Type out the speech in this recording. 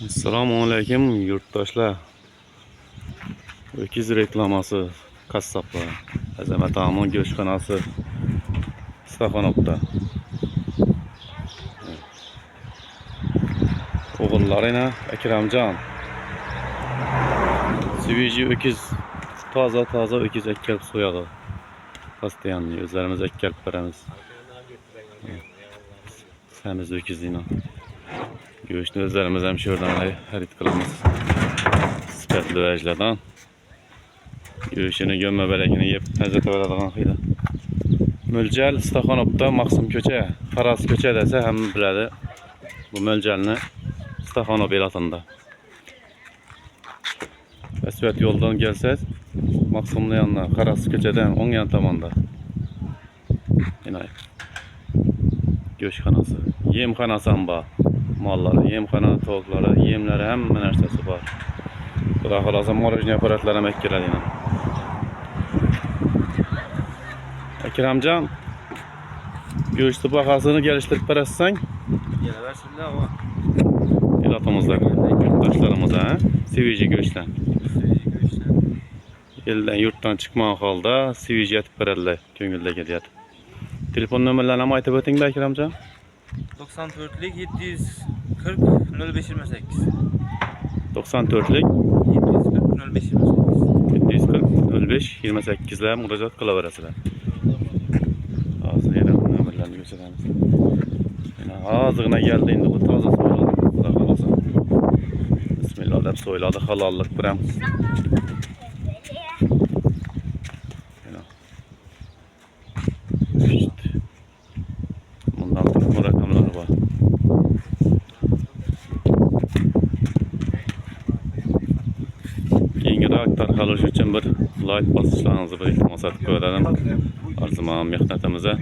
Assalomualaykum yurtdoshlar. Ökiz reklamasi qassoblar. Azamat Amon go'shtxonasi Staxonovda. O'g'illarina Akramjon. Свежий ökiz, toza ökiz ekkelib so'yadi. Постоянно o'zlarimiz ekkelib beramiz. Samiz ökizini. Go'shtni o'zlarimiz ham shu yerdan xarid qilamiz. Sifatli vajlardan. Go'shtini gömme berekini yeb lezzet veradigan xiyla. Mo'ljal Staxonovda Maqsim ko'cha, Faras ko'cha desa ham biladi. Bu mo'ljalni Staxonov elatında. Asfalt yoldan gelsangiz Maqsimning yanına, Faras ko'chadan o'ng yan tomonda. Inay. Go'shtxonasi, yemxonasi ham bor. Mollari, yemxona, tovuqlari, yemlari hamma narsasi bor. Xudo xolasa morojniy apparatlar ham keladi. Akramjon, go'sht bahosini geliştirib berasizsan? Gelaversinlar ama. Elatimizda yurtdoshlarimiz ha, свежий go'shtdan. Eldan yurtdan chiqmagan holda свежий yetib beradilar, ko'ngilda kelyapti. Telefon nomerlarini ham aytib o'ting Akramjon. 94'lik 740 0528. 94'lik 740 0528. 740 05 28'lar murojaat qilaverasizlar. Hozir yana nomerlarni ko'rsatamiz. Yana hozirgina geldi endi bu toza so'yladi. Xudo xolasa. Bismillah deb so'yladi, halollik bilan. Yana. İşte. Bundan turma rakamları var. Keyingiroq tarqalish uchun bir like bosishlaringizni bir iltimos etib qo'yadim. Arziman mehnatimize.